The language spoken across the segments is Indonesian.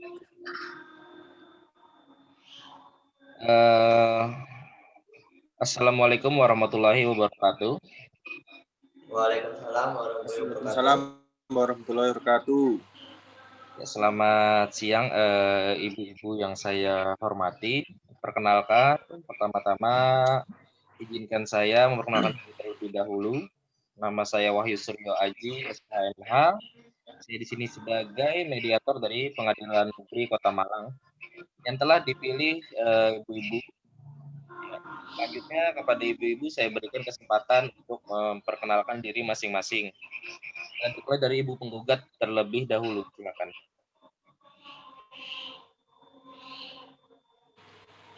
Eh, Assalamualaikum warahmatullahi wabarakatuh. Waalaikumsalam warahmatullahi wabarakatuh. Waalaikumsalam warahmatullahi wabarakatuh. Ya, selamat siang, ibu-ibu yang saya hormati. Perkenalkan, pertama-tama izinkan saya memperkenalkan diri terlebih dahulu. Nama saya Wahyu Suryo Aji, SKMH. Saya di sini sebagai mediator dari Pengadilan Negeri Kota Malang yang telah dipilih ibu-ibu. Selanjutnya kepada ibu-ibu saya berikan kesempatan untuk memperkenalkan diri masing-masing. Dan dimulai dari ibu penggugat terlebih dahulu, silakan.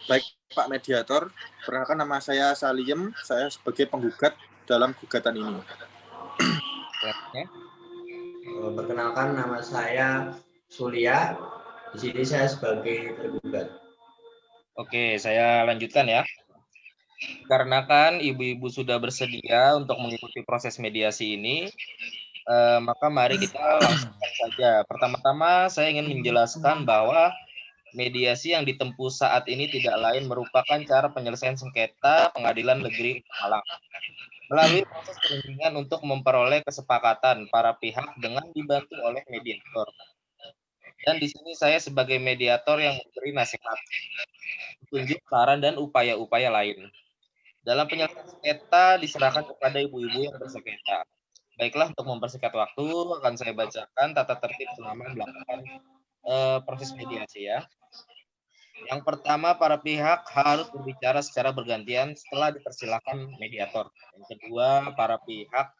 Baik Pak Mediator, perkenalkan nama saya Saliem, saya sebagai penggugat dalam gugatan ini. Selanjutnya. Perkenalkan nama saya Surya. Di sini saya sebagai tergugat. Oke, saya lanjutkan ya. Karena kan ibu-ibu sudah bersedia untuk mengikuti proses mediasi ini, maka mari kita langsungkan saja. Pertama-tama saya ingin menjelaskan bahwa mediasi yang ditempuh saat ini tidak lain merupakan cara penyelesaian sengketa Pengadilan Negeri Malang melalui proses perundingan untuk memperoleh kesepakatan para pihak dengan dibantu oleh mediator. Dan di sini saya sebagai mediator yang memberi nasihat, petunjuk, saran, dan upaya-upaya lain. Dalam penyelesaian sengketa diserahkan kepada ibu-ibu yang bersengketa. Baiklah, untuk mempersingkat waktu, akan saya bacakan tata tertib selama melakukan proses mediasi ya. Yang pertama, para pihak harus berbicara secara bergantian setelah dipersilahkan mediator. Yang kedua, para pihak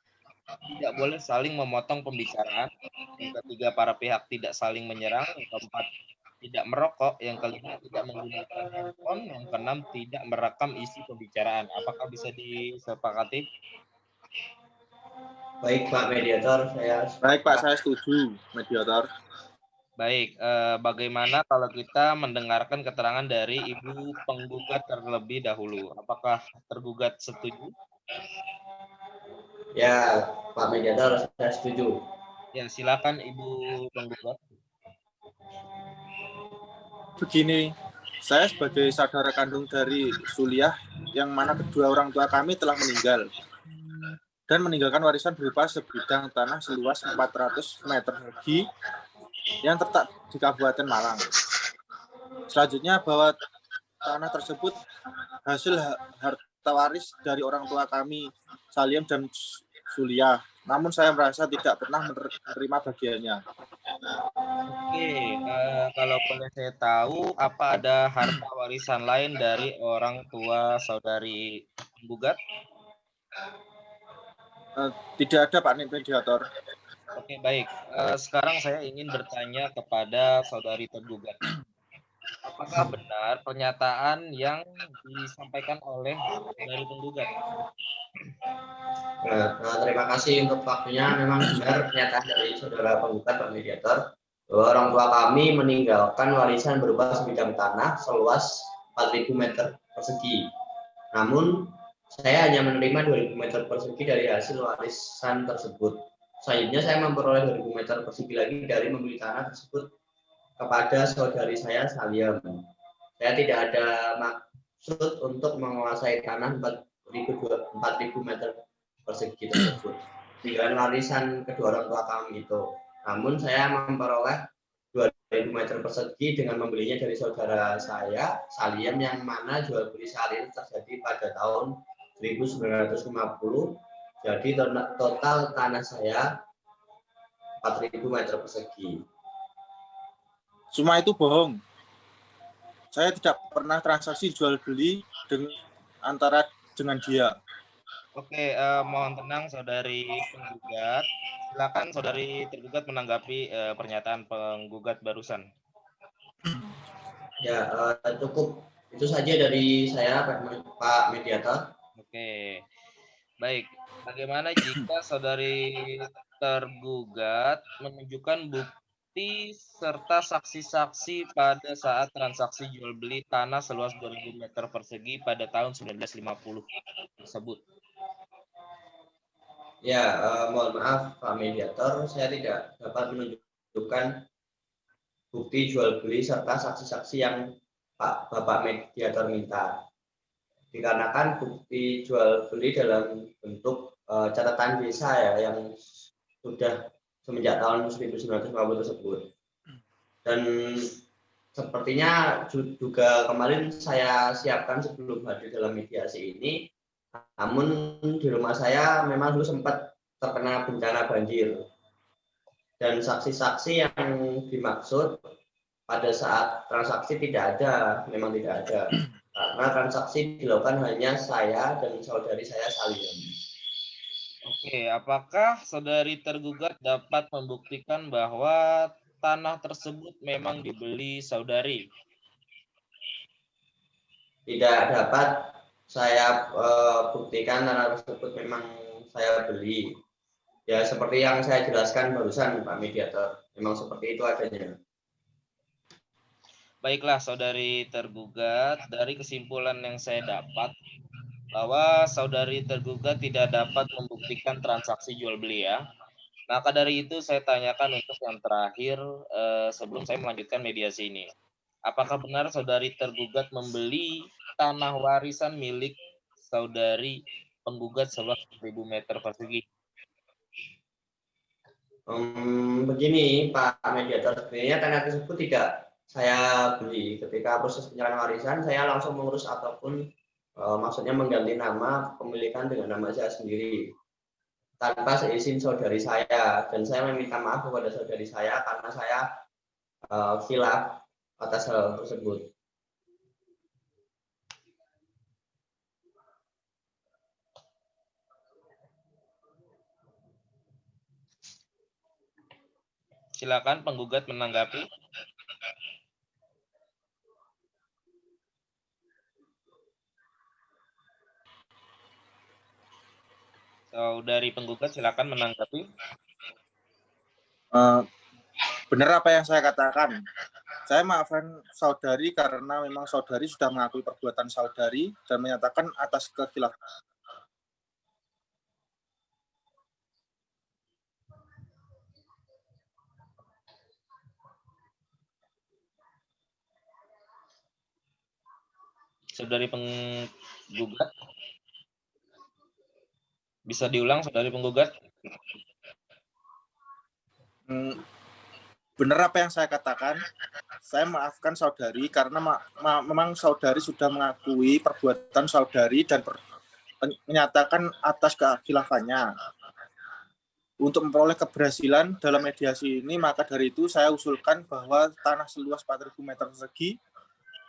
tidak boleh saling memotong pembicaraan. Yang ketiga, para pihak tidak saling menyerang. Yang keempat, tidak merokok. Yang kelima, tidak menggunakan handphone. Yang keenam, tidak merekam isi pembicaraan. Apakah bisa disepakati? Baik Pak Mediator, Baik Pak, saya setuju, Mediator. Baik, bagaimana kalau kita mendengarkan keterangan dari ibu penggugat terlebih dahulu? Apakah tergugat setuju? Ya, Pak Mediator, saya setuju. Ya, silakan ibu penggugat. Begini, saya sebagai saudara kandung dari Suliah, yang mana kedua orang tua kami telah meninggal dan meninggalkan warisan berupa sebidang tanah seluas 400 meter persegi yang terletak di Kabupaten Malang. Selanjutnya bahwa tanah tersebut hasil harta waris dari orang tua kami, Saliem dan Suliah. Namun saya merasa tidak pernah menerima bagiannya. Oke, kalau boleh saya tahu, apa ada harta warisan lain dari orang tua saudari penggugat? Tidak ada Pak Mediator. Oke, baik. Sekarang saya ingin bertanya kepada saudari tergugat. Apakah benar pernyataan yang disampaikan oleh saudari penggugat? Terima kasih untuk waktunya. Memang benar pernyataan dari saudara penggugat Pak Mediator bahwa orang tua kami meninggalkan warisan berupa sebidang tanah seluas 4.000 meter persegi. Namun saya hanya menerima 2.000 meter persegi dari hasil warisan tersebut. Selanjutnya saya memperoleh 2.000 meter persegi lagi dari membeli tanah tersebut kepada saudari saya Saliem. Saya tidak ada maksud untuk menguasai tanah 4.000 meter persegi tersebut. Tinggalan warisan kedua orang tua kami itu. Namun saya memperoleh 2.000 meter persegi dengan membelinya dari saudara saya, Saliem, yang mana jual beli salin terjadi pada tahun 1950. Jadi total tanah saya 4.000 meter persegi. Semua itu bohong. Saya tidak pernah transaksi jual beli dengan dia. Oke, mohon tenang saudari penggugat. Silakan saudari tergugat menanggapi pernyataan penggugat barusan. Ya, cukup itu saja dari saya, Pak Mediator. Oke, baik. Bagaimana jika saudari tergugat menunjukkan bukti serta saksi-saksi pada saat transaksi jual beli tanah seluas 2.000 meter persegi pada tahun 1950 tersebut? Ya, mohon maaf Pak Mediator, saya tidak dapat menunjukkan bukti jual beli serta saksi-saksi yang Bapak mediator minta. Dikarenakan bukti jual beli dalam bentuk catatan desa ya yang sudah semenjak tahun 1950 tersebut. Dan sepertinya juga kemarin saya siapkan sebelum hadir dalam mediasi ini, namun di rumah saya memang dulu sempat terkena bencana banjir. Dan saksi-saksi yang dimaksud pada saat transaksi tidak ada, memang tidak ada. Karena transaksi dilakukan hanya saya dan saudari saya Salian. Oke, apakah saudari tergugat dapat membuktikan bahwa tanah tersebut memang dibeli saudari? Tidak dapat saya buktikan tanah tersebut memang saya beli. Ya seperti yang saya jelaskan barusan Pak Mediator, memang seperti itu adanya. Baiklah, saudari tergugat, dari kesimpulan yang saya dapat, bahwa saudari tergugat tidak dapat membuktikan transaksi jual beli ya. Maka dari itu saya tanyakan untuk yang terakhir sebelum saya melanjutkan mediasi ini. Apakah benar saudari tergugat membeli tanah warisan milik saudari penggugat seluas 1.000 meter persegi? Begini Pak Mediator, sebenarnya tanah tersebut tidak saya beli. Ketika proses penyerahan warisan, saya langsung mengurus ataupun maksudnya mengganti nama kepemilikan dengan nama saya sendiri tanpa seizin saudari saya, dan saya meminta maaf kepada saudari saya karena saya khilaf atas hal tersebut. Silakan penggugat menanggapi. Saudari penggugat silakan menanggapi. Benar apa yang saya katakan. Saya maafkan saudari karena memang saudari sudah mengakui perbuatan saudari dan menyatakan atas kekhilafan. Saudari penggugat, bisa diulang saudari penggugat? Benar apa yang saya katakan. Saya maafkan saudari karena memang saudari sudah mengakui perbuatan saudari dan menyatakan atas kekhilafannya. Untuk memperoleh keberhasilan dalam mediasi ini, maka dari itu saya usulkan bahwa tanah seluas 4.000 meter persegi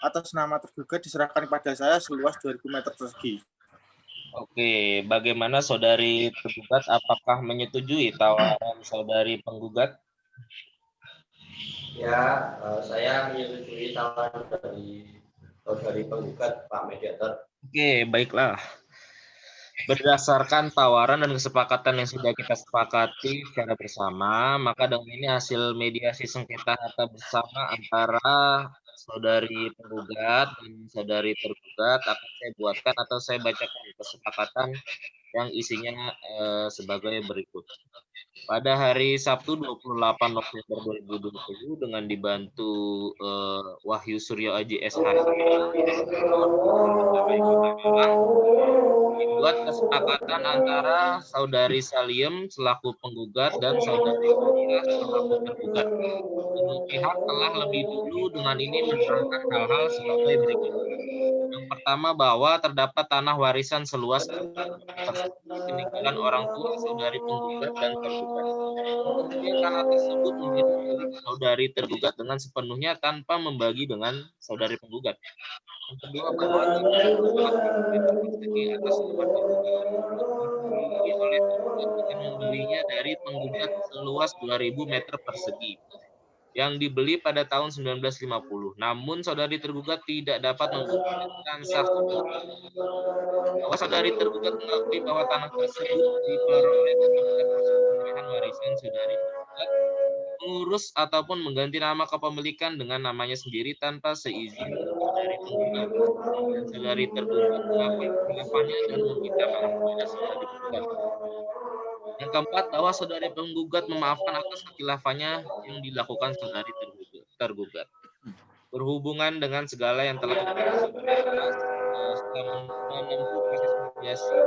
atas nama tergugat diserahkan kepada saya seluas 2.000 meter persegi. Oke, bagaimana saudari tergugat? Apakah menyetujui tawaran saudari penggugat? Ya, saya menyetujui tawaran dari penggugat Pak Mediator. Oke, baiklah. Berdasarkan tawaran dan kesepakatan yang sudah kita sepakati secara bersama, maka dengan ini hasil mediasi sengketa harta bersama antara saudari penggugat dan saudari tergugat akan saya buatkan atau saya bacakan kesepakatan yang isinya sebagai berikut. Pada hari Sabtu 28 November 2020 dengan dibantu Wahyu Suryo Aji SH dibuat kesepakatan antara saudari Saliem selaku penggugat dan saudari Surya selaku tergugat. Kedua pihak telah lebih dulu dengan ini menerangkan hal-hal sebagai berikut. Yang pertama, bahwa terdapat tanah warisan seluas peninggalan orang tua saudari penggugat dan tergugat. Kemudian tanah tersebut menjadi milik saudari tergugat dengan sepenuhnya tanpa membagi dengan saudari penggugat. Yang kedua, bahwa persegi atas nama tergugat dimiliki oleh tergugat dengan membelinya dari penggugat seluas 2.000 meter persegi yang dibeli pada tahun 1950. Namun saudari tergugat tidak dapat membuktikan transaksi bahwa saudari tergugat mengakui bahwa tanah tersebut diperoleh ketika proses penyerahan warisan saudari tergugat mengurus ataupun mengganti nama kepemilikan dengan namanya sendiri tanpa seizin saudari penggugat. Dan saudari tergugat mengakui kekhilafannya dan meminta maaf kepada saudari penggugat. Yang keempat, bahwa saudari penggugat memaafkan atas kekhilafannya yang dilakukan saudari tergugat. tergugat. Berhubungan dengan segala yang telah kita setelah menempuh proses mediasi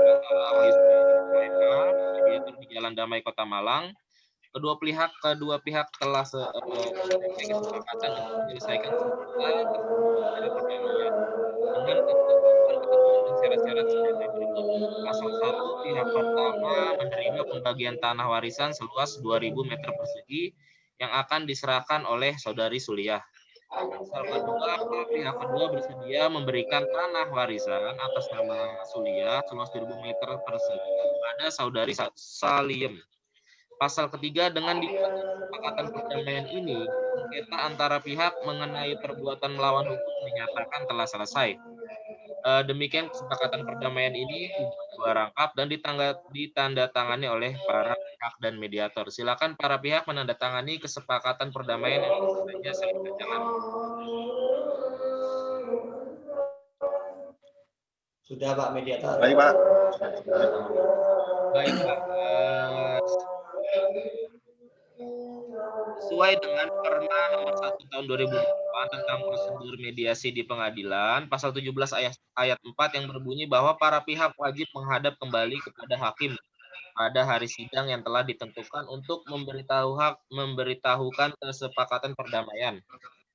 antara mediator di Jalan Damai Kota Malang, kedua pihak telah mencapai kesepakatan untuk menyelesaikan sengketa dengan perdamaian dengan ketentuan dan syarat-syarat sebagai berikut. Pasal 1, pihak pertama menerima pembagian tanah warisan seluas 2.000 meter persegi yang akan diserahkan oleh saudari Suliah. Pasal kedua, pihak kedua bersedia memberikan tanah warisan atas nama Suliah seluas 2.000 meter persegi kepada saudari Saliem. Pasal ketiga, dengan dibuatnya kesepakatan perdamaian ini, sengketa antara pihak mengenai perbuatan melawan hukum dinyatakan telah selesai. Demikian kesepakatan perdamaian ini dibuat rangkap dan ditandatangani oleh para pihak dan mediator. Silakan para pihak menandatangani kesepakatan perdamaian yang saja saya bacakan. Sudah Pak Mediator. Baik, Pak. Baik, Pak. Sesuai dengan Perma nomor 1 tahun 2008 tentang prosedur mediasi di pengadilan, pasal 17 ayat 4 yang berbunyi bahwa para pihak wajib menghadap kembali kepada hakim pada hari sidang yang telah ditentukan untuk memberitahukan kesepakatan perdamaian.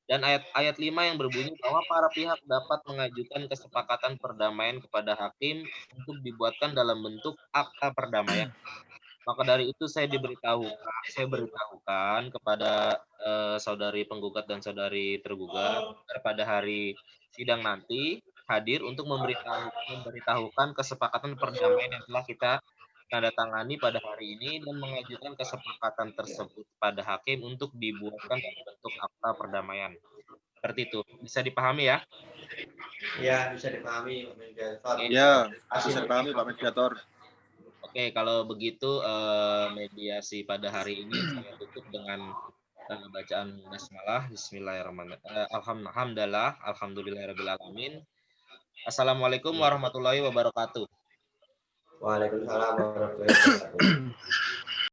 Dan ayat 5 yang berbunyi bahwa para pihak dapat mengajukan kesepakatan perdamaian kepada hakim untuk dibuatkan dalam bentuk akta perdamaian. Maka dari itu saya beritahukan kepada saudari penggugat dan saudari tergugat pada hari sidang nanti hadir untuk memberitahukan kesepakatan perdamaian yang telah kita tanda tangani pada hari ini dan mengajukan kesepakatan tersebut pada hakim untuk dibuatkan dalam bentuk akta perdamaian. Seperti itu. Bisa dipahami ya? Ya, bisa dipahami Pak Mediator. Ya, bisa dipahami Pak Mediator. Oke, kalau begitu mediasi pada hari ini saya tutup dengan bacaan basmalah. Bismillahirrahmanirrahim. Alhamdulillahirabbil alamin. Assalamualaikum warahmatullahi wabarakatuh. Waalaikumsalam warahmatullahi wabarakatuh.